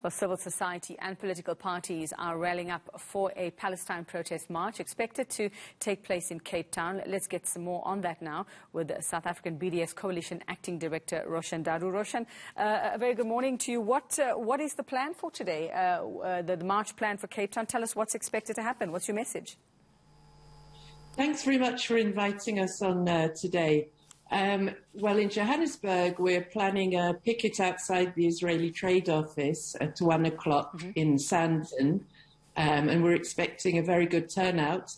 Well, civil society and political parties are rallying up for a Palestine protest march expected to take place in Cape Town. Let's get some more on that now with the South African BDS Coalition Acting Director Roshan Dadoo. Roshan, a very good morning to you. What is the plan for today, the march plan for Cape Town? Tell us what's expected to happen. What's your message? Thanks very much for inviting us on today. Well, in Johannesburg, we're planning a picket outside the Israeli Trade Office at 1 o'clock in Sandton, and we're expecting a very good turnout,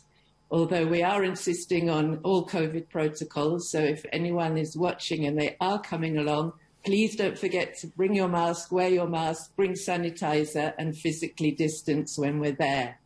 although we are insisting on all COVID protocols. So if anyone is watching and they are coming along, please don't forget to bring your mask, wear your mask, bring sanitizer and physically distance when we're there.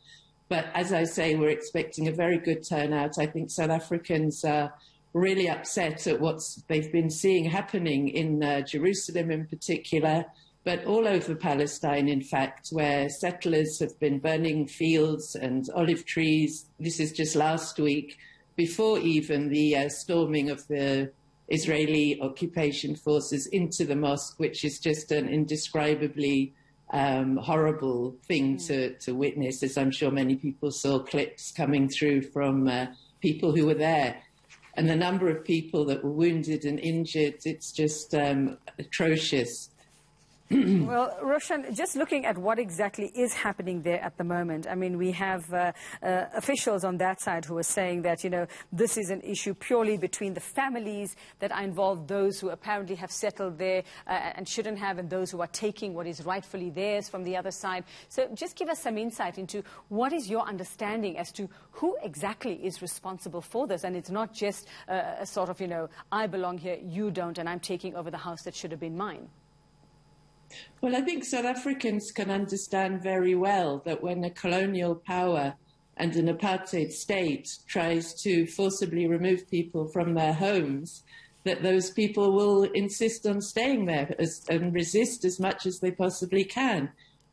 But as I say, we're expecting a very good turnout. I think South Africans are really upset at what they've been seeing happening in Jerusalem in particular, but all over Palestine, in fact, where settlers have been burning fields and olive trees. This is just last week, before even the storming of the Israeli occupation forces into the mosque, which is just an indescribably horrible thing to witness, as I'm sure many people saw clips coming through from people who were there. And the number of people that were wounded and injured, it's just atrocious. Well, Roshan, just looking at what exactly is happening there at the moment, I mean, we have officials on that side who are saying that, you know, this is an issue purely between the families that are involved, those who apparently have settled there and shouldn't have, and those who are taking what is rightfully theirs from the other side. So just give us some insight into what is your understanding as to who exactly is responsible for this. And it's not just a sort of, you know, I belong here, you don't, and I'm taking over the house that should have been mine. Well, I think South Africans can understand very well that when a colonial power and an apartheid state tries to forcibly remove people from their homes, that those people will insist on staying there and resist as much as they possibly can.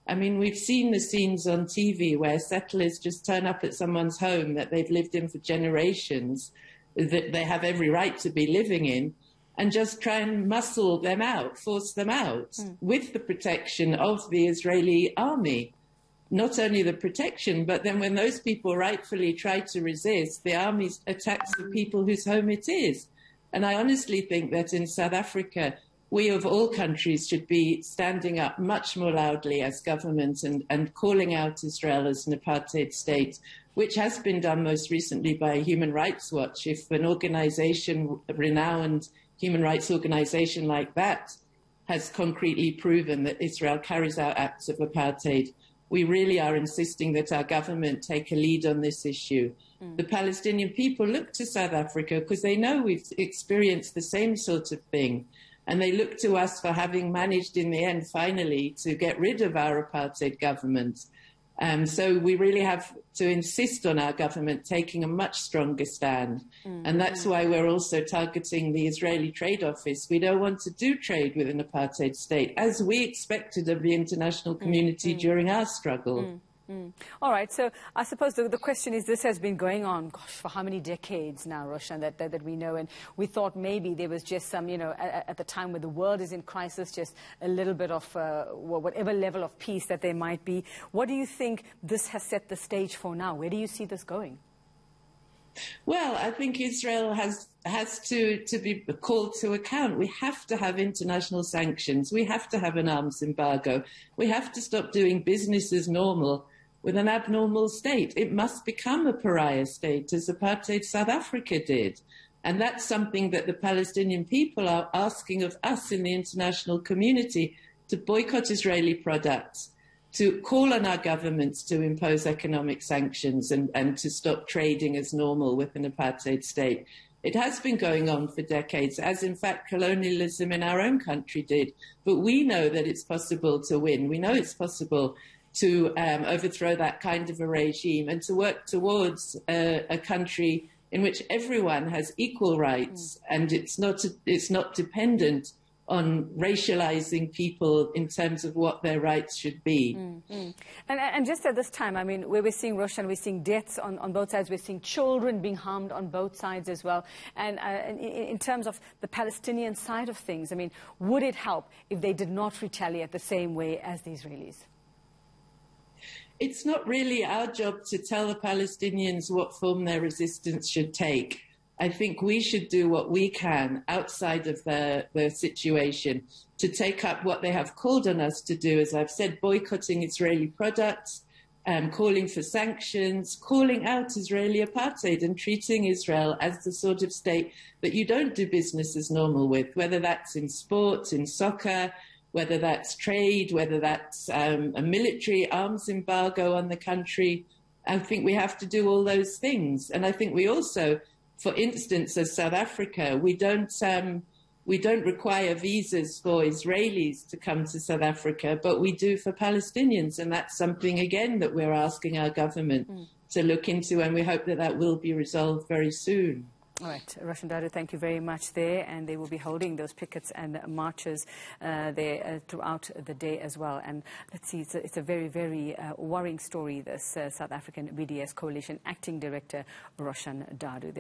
I mean, we've seen the scenes on TV where settlers just turn up at someone's home that they've lived in for generations, that they have every right to be living in, and just try and muscle them out, force them out, with the protection of the Israeli army. Not only the protection, but then when those people rightfully try to resist, the army attacks the people whose home it is. And I honestly think that in South Africa, we of all countries should be standing up much more loudly as government and calling out Israel as an apartheid state, which has been done most recently by Human Rights Watch. If an organization, a renowned human rights organization like that has concretely proven that Israel carries out acts of apartheid, we really are insisting that our government take a lead on this issue. The Palestinian people look to South Africa because they know we've experienced the same sort of thing. And they look to us for having managed in the end, finally, to get rid of our apartheid government. So we really have to insist on our government taking a much stronger stand. And that's why we're also targeting the Israeli Trade Office. We don't want to do trade with an apartheid state, as we expected of the international community during our struggle. All right, so I suppose the question is, this has been going on, gosh, for how many decades now, Roshan, that we know, and we thought maybe there was just some, you know, at the time where the world is in crisis, just a little bit of whatever level of peace that there might be. What do you think this has set the stage for now? Where do you see this going? Well, I think Israel has to be called to account. We have to have international sanctions. We have to have an arms embargo. We have to stop doing business as normal with an abnormal state. It must become a pariah state, as apartheid South Africa did. And that's something that the Palestinian people are asking of us in the international community, to boycott Israeli products, to call on our governments to impose economic sanctions and to stop trading as normal with an apartheid state. It has been going on for decades, as in fact colonialism in our own country did. But we know that it's possible to win. We know it's possible to overthrow that kind of a regime and to work towards a country in which everyone has equal rights and it's not dependent on racializing people in terms of what their rights should be. And just at this time, I mean, where we're seeing Roshan, we're seeing deaths on both sides, we're seeing children being harmed on both sides as well. And in terms of the Palestinian side of things, I mean, would it help if they did not retaliate the same way as the Israelis? It's not really our job to tell the Palestinians what form their resistance should take. I think we should do what we can outside of the situation to take up what they have called on us to do, as I've said, boycotting Israeli products, calling for sanctions, calling out Israeli apartheid and treating Israel as the sort of state that you don't do business as normal with, whether that's in sport, in soccer, whether that's trade, whether that's a military arms embargo on the country. I think we have to do all those things. And I think we also, for instance, as South Africa, we don't require visas for Israelis to come to South Africa, but we do for Palestinians. And that's something, again, that we're asking our government to look into, and we hope that that will be resolved very soon. All right, Roshan Dadoo, thank you very much there. And they will be holding those pickets and marches there throughout the day as well. And let's see, it's a very, very worrying story, this South African BDS Coalition Acting Director, Roshan Dadoo.